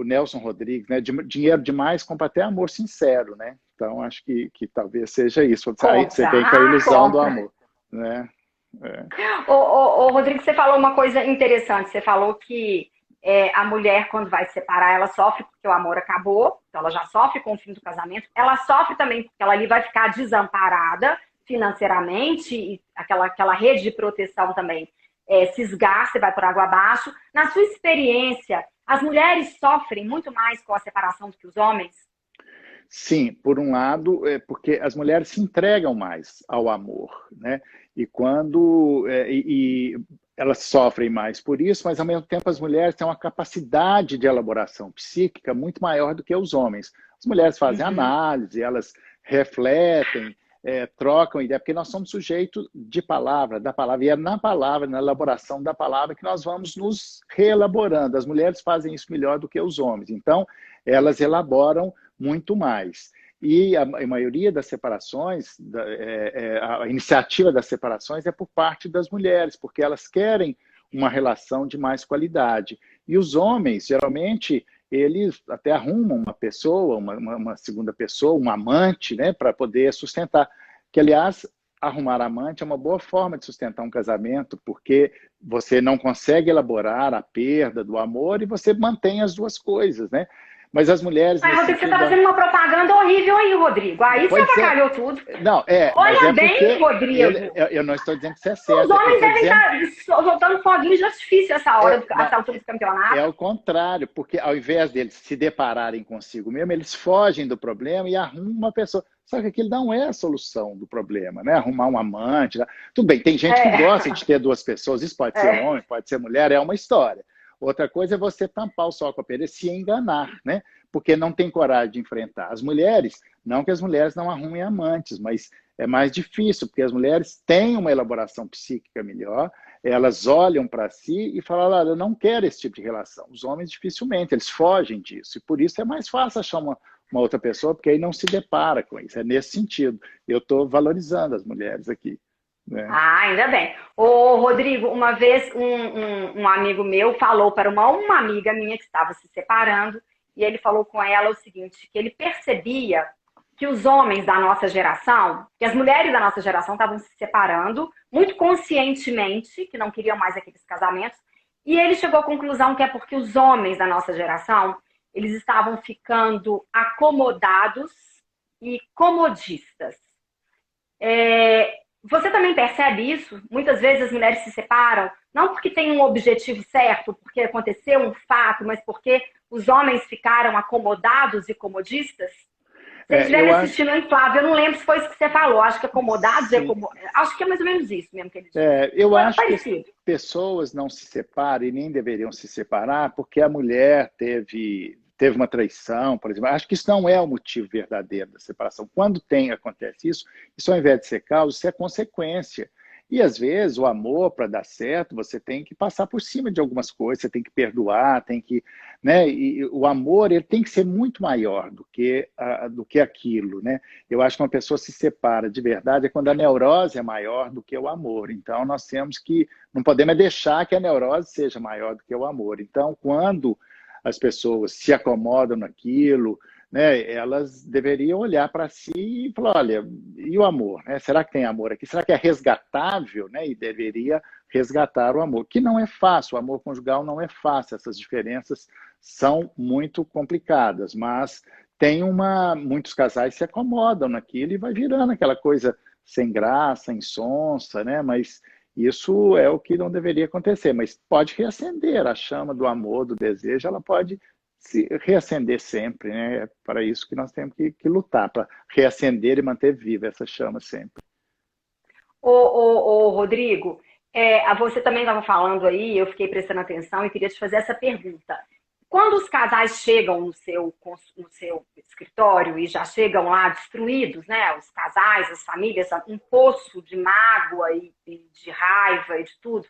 Nelson Rodrigues, né? Dinheiro demais compra até amor sincero, né? Então acho que talvez seja isso. Aí você vem com a ilusão do amor, né? Rodrigo, você falou uma coisa interessante. Você falou que a mulher, quando vai se separar, ela sofre porque o amor acabou, então ela já sofre com o fim do casamento. Ela sofre também porque ela ali vai ficar desamparada financeiramente, e aquela rede de proteção também se esgarça e vai por água abaixo. Na sua experiência, as mulheres sofrem muito mais com a separação do que os homens? Sim, por um lado, é porque as mulheres se entregam mais ao amor, né? E quando elas sofrem mais por isso, mas ao mesmo tempo as mulheres têm uma capacidade de elaboração psíquica muito maior do que os homens. As mulheres fazem análise, elas refletem, trocam ideia, porque nós somos sujeitos de palavra, da palavra, e é na palavra, na elaboração da palavra que nós vamos nos reelaborando. As mulheres fazem isso melhor do que os homens, então elas elaboram muito mais. E a maioria das separações, a iniciativa das separações é por parte das mulheres, porque elas querem uma relação de mais qualidade. E os homens, geralmente, eles até arrumam uma pessoa, uma segunda pessoa, um amante, né, para poder sustentar. Que, aliás, arrumar amante é uma boa forma de sustentar um casamento, porque você não consegue elaborar a perda do amor e você mantém as duas coisas, né? Mas as mulheres... Mas, Rodrigo, você está fazendo uma propaganda horrível aí, Rodrigo. Aí você avacalhou tudo. Não, Olha bem, Rodrigo. Eu não estou dizendo que isso é certo. Os homens devem estar soltando foguinhos de artifício essa altura do campeonato. É o contrário, porque ao invés deles se depararem consigo mesmo, eles fogem do problema e arrumam uma pessoa. Só que aquilo não é a solução do problema, né? Arrumar um amante. Tudo bem, tem gente que gosta de ter duas pessoas, isso pode ser homem, pode ser mulher, é uma história. Outra coisa é você tampar o sol com a peneira e se enganar, né? Porque não tem coragem de enfrentar. As mulheres, não que as mulheres não arrumem amantes, mas é mais difícil, porque as mulheres têm uma elaboração psíquica melhor, elas olham para si e falam, olha, eu não quero esse tipo de relação. Os homens dificilmente, eles fogem disso, e por isso é mais fácil achar uma outra pessoa, porque aí não se depara com isso. É nesse sentido. Eu estou valorizando as mulheres aqui. Né? Ainda bem. Ô, Rodrigo, uma vez um amigo meu falou para uma amiga minha que estava se separando, e ele falou com ela o seguinte, que ele percebia que os homens da nossa geração, que as mulheres da nossa geração estavam se separando muito conscientemente, que não queriam mais aqueles casamentos, e ele chegou à conclusão que é porque os homens da nossa geração, eles estavam ficando acomodados e comodistas. Você também percebe isso? Muitas vezes as mulheres se separam, não porque tem um objetivo certo, porque aconteceu um fato, mas porque os homens ficaram acomodados e comodistas? Se você estiver me Eu acho, assistindo em Flávio, eu não lembro se foi isso que você falou. Acho que acomodados sim. acho que é mais ou menos isso mesmo que ele disse. Eu Foi acho que as parecido. pessoas não se separam e nem deveriam se separar porque a mulher teve uma traição, por exemplo. Acho que isso não é o motivo verdadeiro da separação. Quando acontece isso ao invés de ser causa, isso é consequência. E às vezes o amor, para dar certo, você tem que passar por cima de algumas coisas, você tem que perdoar, tem que, né? E o amor ele tem que ser muito maior do que aquilo, né? Eu acho que uma pessoa se separa de verdade é quando a neurose é maior do que o amor. Então, nós temos que, não podemos deixar que a neurose seja maior do que o amor. Então, quando as pessoas se acomodam naquilo, né, elas deveriam olhar para si e falar, olha, e o amor? Né? Será que tem amor aqui? Será que é resgatável? Né? E deveria resgatar o amor, que não é fácil, o amor conjugal não é fácil, essas diferenças são muito complicadas, mas muitos casais se acomodam naquilo e vai virando aquela coisa sem graça, insonsa, né? Mas isso é o que não deveria acontecer, mas pode reacender a chama do amor, do desejo, ela pode se reacender sempre, né? É para isso que nós temos que lutar, para reacender e manter viva essa chama sempre. Ô, Rodrigo, você também estava falando aí, eu fiquei prestando atenção e queria te fazer essa pergunta. Quando os casais chegam no seu escritório e já chegam lá destruídos, né? Os casais, as famílias, um poço de mágoa e de raiva e de tudo.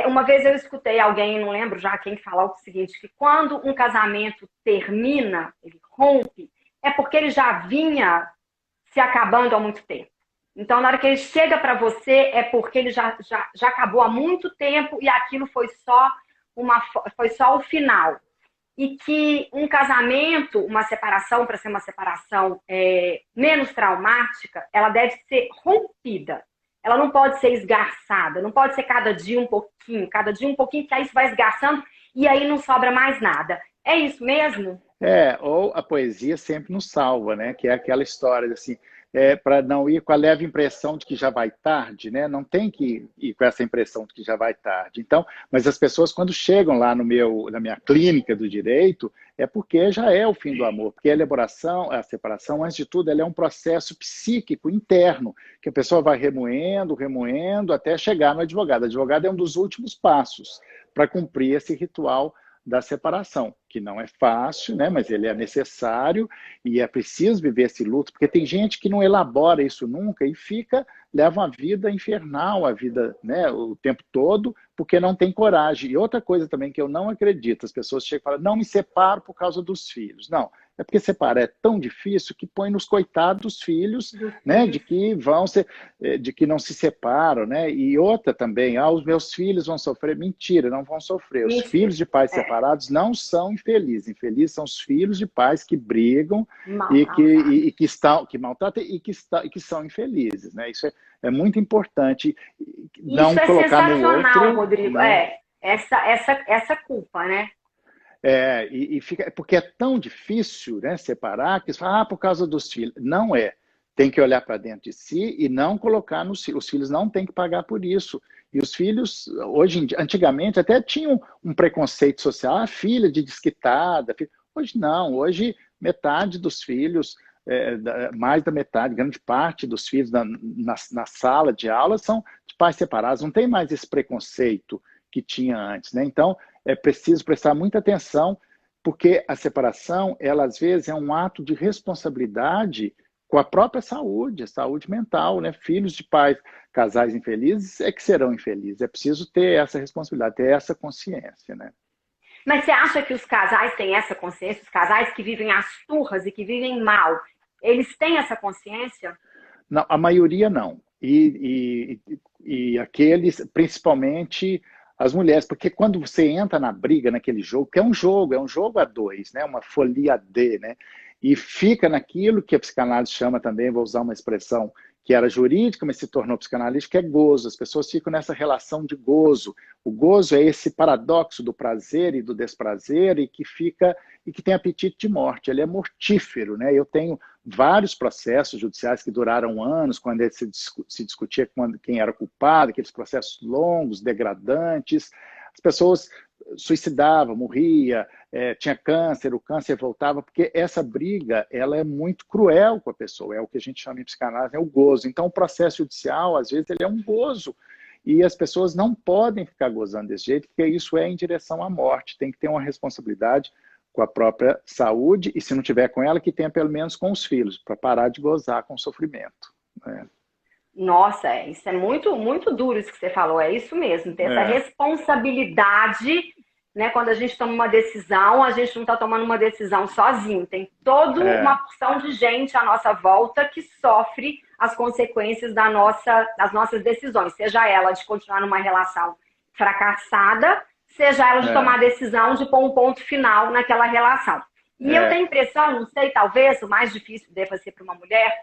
Uma vez eu escutei alguém, não lembro já quem, falar o seguinte, que quando um casamento termina, ele rompe, é porque ele já vinha se acabando há muito tempo. Então, na hora que ele chega para você, é porque ele já acabou há muito tempo e aquilo foi só o final. E que um casamento, uma separação, para ser uma separação menos traumática, ela deve ser rompida. Ela não pode ser esgarçada, não pode ser cada dia um pouquinho, que aí isso vai esgarçando e aí não sobra mais nada. É isso mesmo? Ou a poesia sempre nos salva, né? Que é aquela história assim, para não ir com a leve impressão de que já vai tarde, né? Não tem que ir com essa impressão de que já vai tarde. Então, mas as pessoas quando chegam lá na minha clínica do direito, é porque já é o fim do amor, porque a elaboração, a separação, antes de tudo, ela é um processo psíquico interno, que a pessoa vai remoendo, remoendo, até chegar no advogado. O advogado é um dos últimos passos para cumprir esse ritual da separação, que não é fácil, né? Mas ele é necessário e é preciso viver esse luto, porque tem gente que não elabora isso nunca e leva uma vida infernal, a vida, né, o tempo todo, porque não tem coragem. E outra coisa também que eu não acredito, as pessoas chegam e falam, não me separo por causa dos filhos. Não, é porque separar é tão difícil que põe nos coitados dos filhos, né, de que não se separam, né? E outra também, os meus filhos vão sofrer. Mentira, não vão sofrer. Os Mentira. filhos de pais separados não são infelizes. Infelizes são os filhos de pais que brigam que maltratam que são infelizes, né? Isso é muito importante. Não Isso é colocar no sensacional, outro, Rodrigo. né? Essa culpa, né? Porque é tão difícil, né, separar, que você fala, por causa dos filhos. Não é. Tem que olhar para dentro de si e não colocar nos filhos. Os filhos não têm que pagar por isso. E os filhos, antigamente, até tinham um preconceito social, filha de desquitada. Hoje não, hoje metade dos filhos, mais da metade, grande parte dos filhos na sala de aula são de pais separados. Não tem mais esse preconceito que tinha antes, né? Então, é preciso prestar muita atenção, porque a separação, ela às vezes é um ato de responsabilidade com a própria saúde, a saúde mental, né? Filhos de pais, casais infelizes é que serão infelizes. É preciso ter essa responsabilidade, ter essa consciência, né? Mas você acha que os casais têm essa consciência? Os casais que vivem as turras e que vivem mal, eles têm essa consciência? Não, a maioria não. E aqueles, principalmente as mulheres, porque quando você entra na briga, naquele jogo, que é um jogo a dois, né? Uma folia D, né? E fica naquilo que a psicanálise chama também, vou usar uma expressão que era jurídica, mas se tornou psicanalítica, é gozo. As pessoas ficam nessa relação de gozo. O gozo é esse paradoxo do prazer e do desprazer e que tem apetite de morte. Ele é mortífero, né? Eu tenho vários processos judiciais que duraram anos, quando se discutia quem era culpado, aqueles processos longos, degradantes. As pessoas suicidavam, morria, tinha câncer, o câncer voltava, porque essa briga ela é muito cruel com a pessoa, é o que a gente chama em psicanálise, é o gozo. Então, o processo judicial, às vezes, ele é um gozo, e as pessoas não podem ficar gozando desse jeito, porque isso é em direção à morte, tem que ter uma responsabilidade com a própria saúde, e se não tiver com ela, que tenha pelo menos com os filhos, para parar de gozar com o sofrimento. Né? Nossa, isso é muito, muito duro isso que você falou, é isso mesmo, ter essa responsabilidade, né? Quando a gente toma uma decisão, a gente não está tomando uma decisão sozinho, tem toda uma porção de gente à nossa volta que sofre as consequências das nossas decisões, seja ela de continuar numa relação fracassada, seja ela de tomar a decisão de pôr um ponto final naquela relação. E eu tenho a impressão, não sei, talvez o mais difícil deva ser para uma mulher,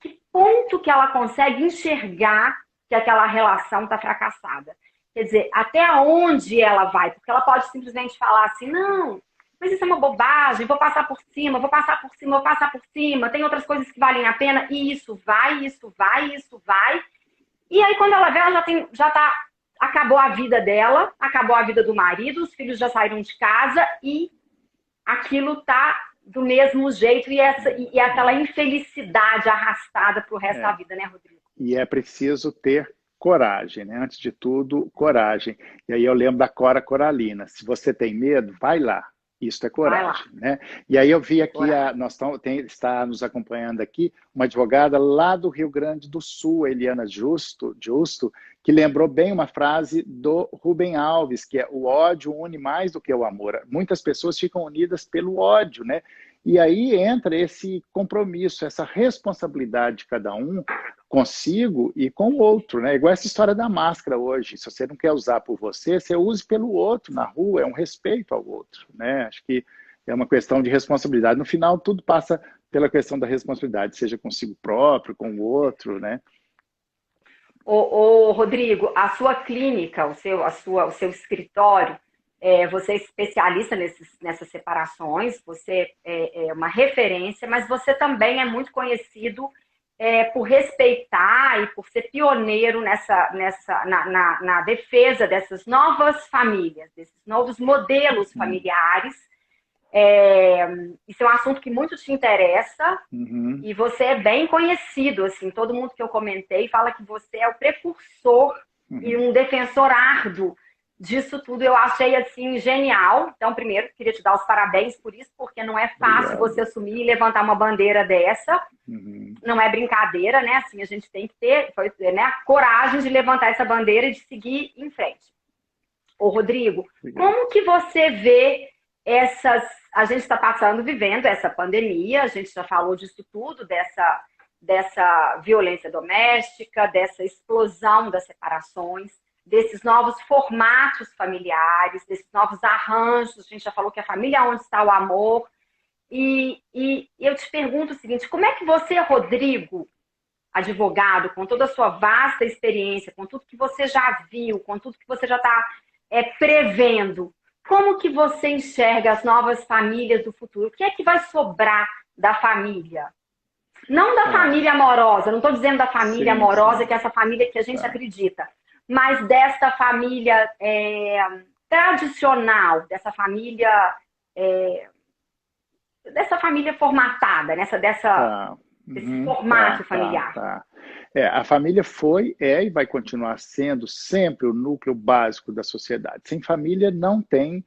que ponto que ela consegue enxergar que aquela relação está fracassada. Quer dizer, até onde ela vai? Porque ela pode simplesmente falar assim, não, mas isso é uma bobagem, vou passar por cima, vou passar por cima, vou passar por cima, tem outras coisas que valem a pena, e isso vai, isso vai, isso vai. E aí, quando ela vê, ela acabou a vida dela, acabou a vida do marido, os filhos já saíram de casa e aquilo tá do mesmo jeito e aquela infelicidade arrastada para o resto da vida, né, Rodrigo? E é preciso ter coragem, né? Antes de tudo, coragem. E aí eu lembro da Cora Coralina. Se você tem medo, vai lá. Isso é coragem, né? E aí eu vi aqui, está nos acompanhando aqui, uma advogada lá do Rio Grande do Sul, Eliana Justo, que lembrou bem uma frase do Rubem Alves, que é: o ódio une mais do que o amor. Muitas pessoas ficam unidas pelo ódio, né? E aí entra esse compromisso, essa responsabilidade de cada um consigo e com o outro, né? Igual essa história da máscara hoje. Se você não quer usar por você, você use pelo outro na rua, é um respeito ao outro, né? Acho que é uma questão de responsabilidade. No final, tudo passa pela questão da responsabilidade, seja consigo próprio, com o outro, né? Rodrigo, a sua clínica, o seu escritório, você é especialista nessas separações, você é uma referência, mas você também é muito conhecido por respeitar e por ser pioneiro na defesa dessas novas famílias, desses novos modelos familiares. Isso é um assunto que muito te interessa e você é bem conhecido, assim, todo mundo que eu comentei fala que você é o precursor e um defensor árduo disso tudo. Eu achei, assim, genial. Então, primeiro, queria te dar os parabéns por isso, porque não é fácil você assumir e levantar uma bandeira dessa. Não é brincadeira, né? Assim, a gente tem que ter a coragem de levantar essa bandeira e de seguir em frente. Ô, Rodrigo, como que você vê a gente está vivendo essa pandemia, a gente já falou disso tudo, dessa violência doméstica, dessa explosão das separações, desses novos formatos familiares, desses novos arranjos. A gente já falou que a família é onde está o amor. E eu te pergunto o seguinte, como é que você, Rodrigo, advogado, com toda a sua vasta experiência, com tudo que você já viu, com tudo que você já está prevendo, como que você enxerga as novas famílias do futuro? O que é que vai sobrar da família? Não da família amorosa, não estou dizendo da família amorosa, que é essa família que a gente acredita, mas dessa família tradicional, dessa família formatada, desse formato familiar. A família foi, e vai continuar sendo sempre o núcleo básico da sociedade. Sem família não tem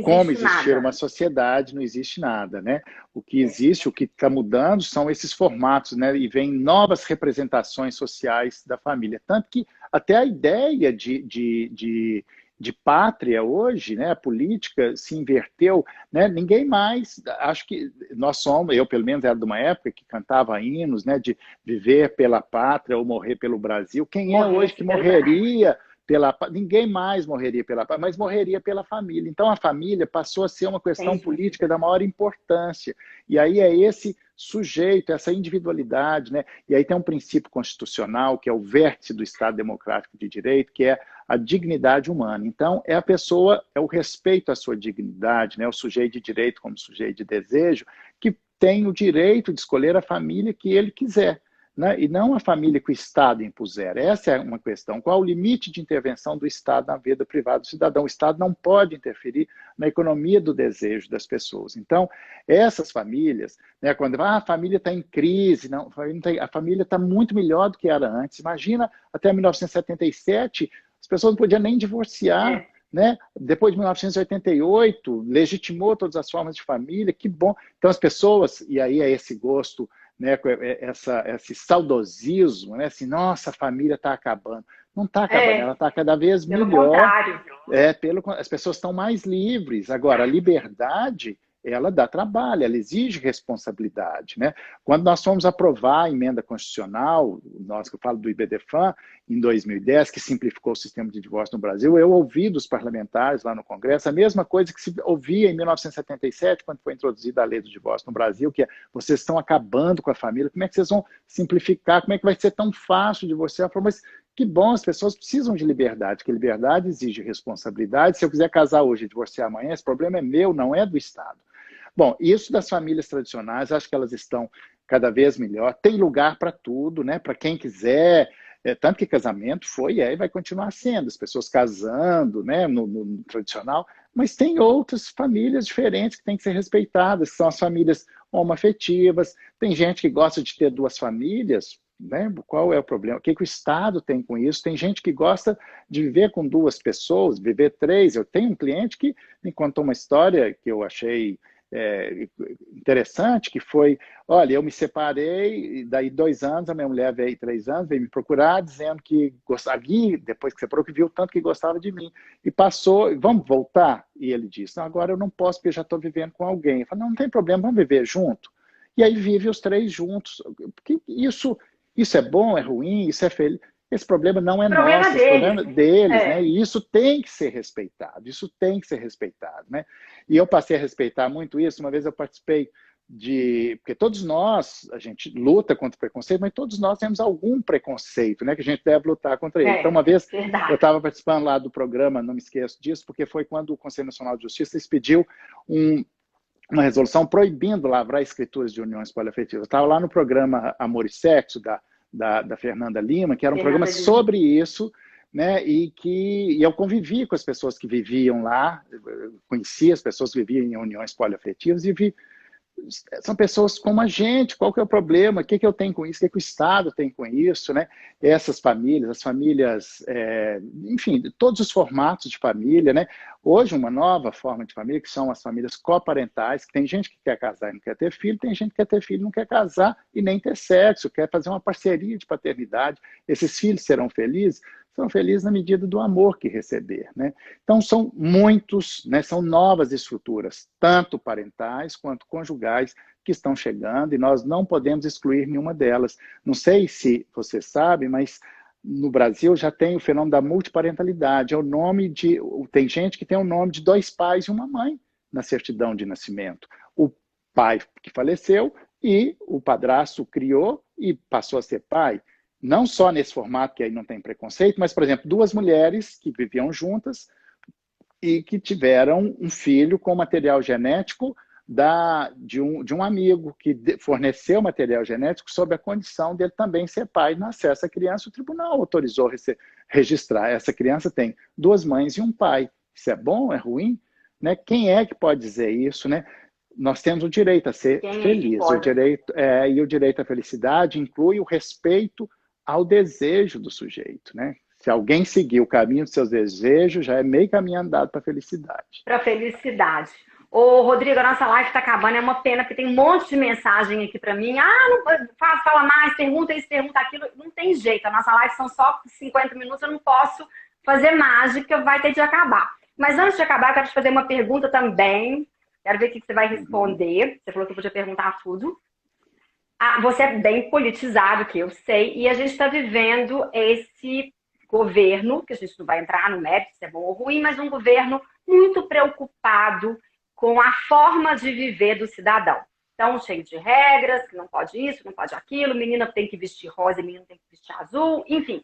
como existir uma sociedade, não existe nada, né? O que existe, o que está mudando são esses formatos, né? E vem novas representações sociais da família. Tanto que até a ideia de pátria hoje, né? A política se inverteu, né? Ninguém mais, acho que eu pelo menos era de uma época que cantava hinos, né? De viver pela pátria ou morrer pelo Brasil. Quem é hoje que morreria pela pátria? Ninguém mais morreria pela pátria, mas morreria pela família. Então a família passou a ser uma questão política da maior importância. E aí é esse sujeito, essa individualidade, né? E aí tem um princípio constitucional, que é o vértice do Estado Democrático de Direito, que é a dignidade humana. Então, é a pessoa, é o respeito à sua dignidade, né? O sujeito de direito como sujeito de desejo, que tem o direito de escolher a família que ele quiser, né? E não a família que o Estado impuser. Essa é uma questão. Qual o limite de intervenção do Estado na vida privada do cidadão? O Estado não pode interferir na economia do desejo das pessoas. Então, essas famílias, né, quando a família está em crise, não, a família está muito melhor do que era antes. Imagina, até 1977, as pessoas não podiam nem divorciar. Né? Depois de 1988, legitimou todas as formas de família, que bom. Então, as pessoas, e aí é esse gosto, né, esse saudosismo, né, assim, nossa, a família está acabando. Não está acabando, ela está cada vez pelo melhor. Contrário. As pessoas estão mais livres. Agora, a liberdade, ela dá trabalho, ela exige responsabilidade. Né? Quando nós fomos aprovar a emenda constitucional, nós que eu falo do IBDFAN, em 2010, que simplificou o sistema de divórcio no Brasil, eu ouvi dos parlamentares lá no Congresso a mesma coisa que se ouvia em 1977, quando foi introduzida a lei do divórcio no Brasil, que é, vocês estão acabando com a família, como é que vocês vão simplificar, como é que vai ser tão fácil divorciar? Eu falo, mas que bom, as pessoas precisam de liberdade, que liberdade exige responsabilidade. Se eu quiser casar hoje e divorciar amanhã, esse problema é meu, não é do Estado. Bom, isso das famílias tradicionais, acho que elas estão cada vez melhor. Tem lugar para tudo, né? Para quem quiser. Tanto que casamento foi e vai continuar sendo. As pessoas casando, né? No tradicional. Mas tem outras famílias diferentes que têm que ser respeitadas, que são as famílias homoafetivas. Tem gente que gosta de ter duas famílias. Né? Qual é o problema? O que o Estado tem com isso? Tem gente que gosta de viver com duas pessoas, viver três. Eu tenho um cliente que me contou uma história que eu achei interessante, que foi, olha, eu me separei, e daí 2 anos, a minha mulher veio 3 anos, veio me procurar, dizendo que gostava, depois que separou, que viu tanto que gostava de mim, e passou, vamos voltar? E ele disse, não, agora eu não posso, porque eu já estou vivendo com alguém. Eu falei, não tem problema, vamos viver junto. E aí vive os 3 juntos. Porque isso é bom, é ruim, isso é feliz. Esse problema não é nosso, esse problema é deles, né? E isso tem que ser respeitado, né? E eu passei a respeitar muito isso. Uma vez eu participei porque todos nós, a gente luta contra o preconceito, mas todos nós temos algum preconceito, né? Que a gente deve lutar contra ele. Então, uma vez eu estava participando lá do programa, não me esqueço disso, porque foi quando o Conselho Nacional de Justiça expediu uma resolução proibindo lavrar escrituras de uniões poliafetivas. Eu estava lá no programa Amor e Sexo, da Fernanda Lima, que era um programa sobre isso, né? E eu convivi com as pessoas que viviam lá, conheci as pessoas que viviam em uniões poliafetivas e vi, são pessoas como a gente, qual que é o problema, o que eu tenho com isso, o que o Estado tem com isso, né? Essas famílias, as famílias, enfim, todos os formatos de família, né? Hoje uma nova forma de família, que são as famílias coparentais, que tem gente que quer casar e não quer ter filho, tem gente que quer ter filho e não quer casar e nem ter sexo, quer fazer uma parceria de paternidade, esses filhos serão felizes na medida do amor que receber, né? Então, são muitos, né, são novas estruturas, tanto parentais quanto conjugais, que estão chegando e nós não podemos excluir nenhuma delas. Não sei se você sabe, mas no Brasil já tem o fenômeno da multiparentalidade. É o nome de... Tem gente que tem o nome de 2 pais e uma mãe na certidão de nascimento. O pai que faleceu e o padrasto criou e passou a ser pai. Não só nesse formato, que aí não tem preconceito, mas, por exemplo, 2 mulheres que viviam juntas e que tiveram um filho com material genético de um amigo que forneceu material genético sob a condição dele também ser pai. Nasceu essa criança, o tribunal autorizou registrar. Essa criança tem 2 mães e um pai. Isso é bom? É ruim? Né? Quem é que pode dizer isso? Né? Nós temos o direito a ser feliz. E o direito à felicidade inclui o respeito ao desejo do sujeito, né? Se alguém seguir o caminho dos seus desejos, já é meio caminho andado para a felicidade. Para a felicidade. Ô, Rodrigo, a nossa live está acabando, é uma pena, porque tem um monte de mensagem aqui para mim. Não fala mais, pergunta isso, pergunta aquilo. Não tem jeito, a nossa live são só 50 minutos, eu não posso fazer mágica, vai ter de acabar. Mas antes de acabar, eu quero te fazer uma pergunta também. Quero ver o que você vai responder. Você falou que eu podia perguntar tudo. Você é bem politizado, que eu sei, e a gente está vivendo esse governo, que a gente não vai entrar no mérito se é bom ou ruim, mas um governo muito preocupado com a forma de viver do cidadão. tão cheio de regras, que não pode isso, não pode aquilo, menina tem que vestir rosa, menino tem que vestir azul, enfim.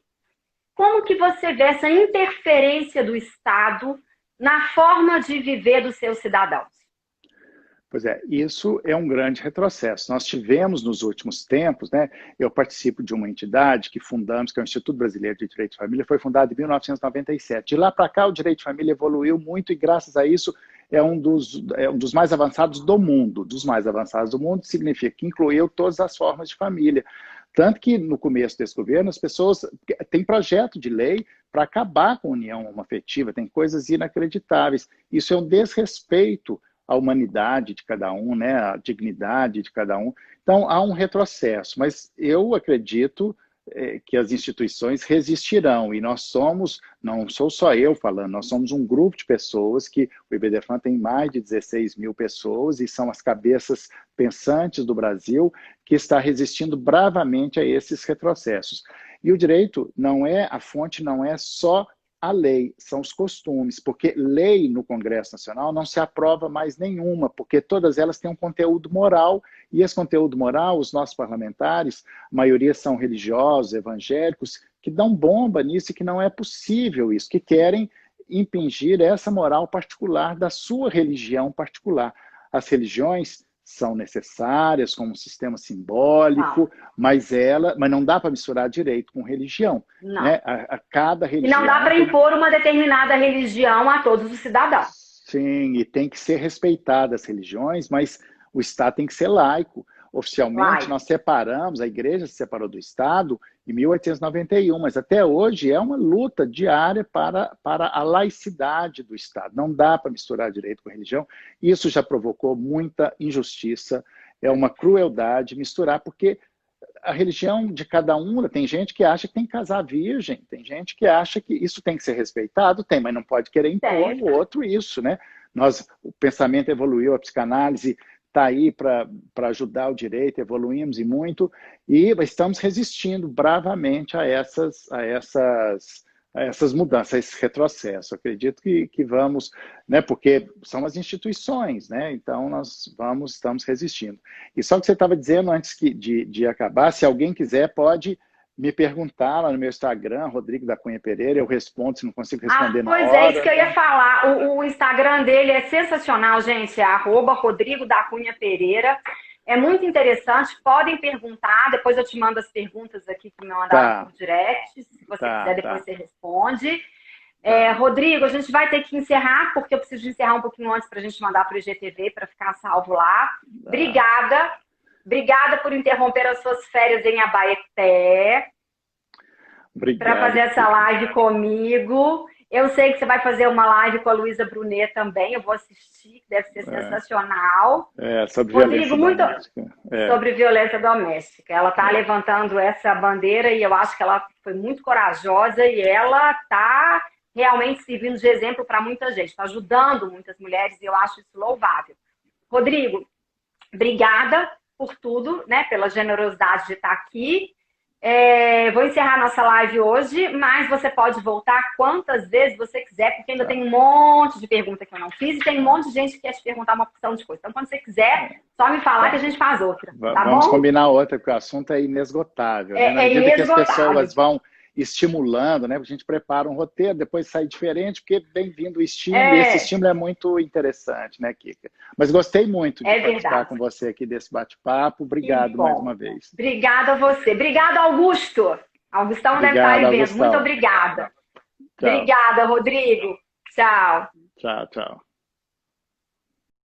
Como que você vê essa interferência do Estado na forma de viver dos seus cidadãos? Pois é, isso é um grande retrocesso. Nós tivemos nos últimos tempos, né? Eu participo de uma entidade que fundamos, que é o Instituto Brasileiro de Direito de Família, foi fundado em 1997. De lá para cá, o direito de família evoluiu muito e, graças a isso, é um dos mais avançados do mundo. Dos mais avançados do mundo significa que incluiu todas as formas de família. Tanto que, no começo desse governo, as pessoas têm projeto de lei para acabar com a união homoafetiva, tem coisas inacreditáveis. Isso é um desrespeito à humanidade de cada um, né? A dignidade de cada um. Então, há um retrocesso, mas eu acredito que as instituições resistirão, e nós somos, não sou só eu falando, nós somos um grupo de pessoas que o IBDFAN tem mais de 16 mil pessoas e são as cabeças pensantes do Brasil que está resistindo bravamente a esses retrocessos. E o direito não é, a fonte não é só a lei, são os costumes, porque lei no Congresso Nacional não se aprova mais nenhuma, porque todas elas têm um conteúdo moral, e esse conteúdo moral, os nossos parlamentares, a maioria são religiosos, evangélicos, que dão bomba nisso e que não é possível isso, que querem impingir essa moral particular da sua religião particular. As religiões são necessárias como um sistema simbólico, mas não dá para misturar direito com religião. Não. Né? A cada religião... E não dá para impor uma determinada religião a todos os cidadãos. Sim, e tem que ser respeitada as religiões, mas o Estado tem que ser laico. Oficialmente, nós separamos, a Igreja se separou do Estado em 1891, mas até hoje é uma luta diária para a laicidade do Estado. Não dá para misturar direito com religião. Isso já provocou muita injustiça, é uma crueldade misturar, porque a religião de cada um, tem gente que acha que tem que casar virgem, tem gente que acha que isso tem que ser respeitado, tem, mas não pode querer impor no outro isso, né? O pensamento evoluiu, a psicanálise está aí para ajudar o direito, evoluímos e muito, e estamos resistindo bravamente a essas mudanças, a esse retrocesso. Acredito que vamos, né, porque são as instituições, né, então estamos resistindo. E só que você estava dizendo antes de acabar, se alguém quiser pode me perguntar lá no meu Instagram, Rodrigo da Cunha Pereira, eu respondo, se não consigo responder na hora. Pois é, isso que eu ia falar. O Instagram dele é sensacional, gente, é @Rodrigo da Cunha Pereira. É muito interessante, podem perguntar, depois eu te mando as perguntas aqui que me mandaram por direct, se você quiser, depois você responde. Rodrigo, a gente vai ter que encerrar, porque eu preciso encerrar um pouquinho antes para a gente mandar para o IGTV, para ficar salvo lá. Obrigada. Obrigada por interromper as suas férias em Abaeté para fazer essa live comigo. Eu sei que você vai fazer uma live com a Luísa Brunet também, eu vou assistir, que deve ser sensacional. Sobre Rodrigo, violência doméstica. Sobre violência doméstica. Ela está levantando essa bandeira e eu acho que ela foi muito corajosa e ela está realmente servindo de exemplo para muita gente, está ajudando muitas mulheres e eu acho isso louvável. Rodrigo, obrigada por tudo, né, pela generosidade de estar aqui. Vou encerrar nossa live hoje, mas você pode voltar quantas vezes você quiser, porque ainda tem um monte de pergunta que eu não fiz e tem um monte de gente que quer te perguntar uma porção de coisa. Então, quando você quiser, só me falar que a gente faz outra, tá bom? Vamos combinar outra, porque o assunto é inesgotável. Né? Na medida que as pessoas vão estimulando, né? A gente prepara um roteiro, depois sai diferente, porque vem vindo o estímulo, e esse estímulo é muito interessante, né, Kika? Mas gostei muito de participar com você aqui desse bate-papo. Obrigado mais uma vez. Obrigada a você. Obrigada, Augusto. Augustão deve estar aí vendo. Muito obrigada. Tchau. Obrigada, Rodrigo. Tchau. Tchau, tchau.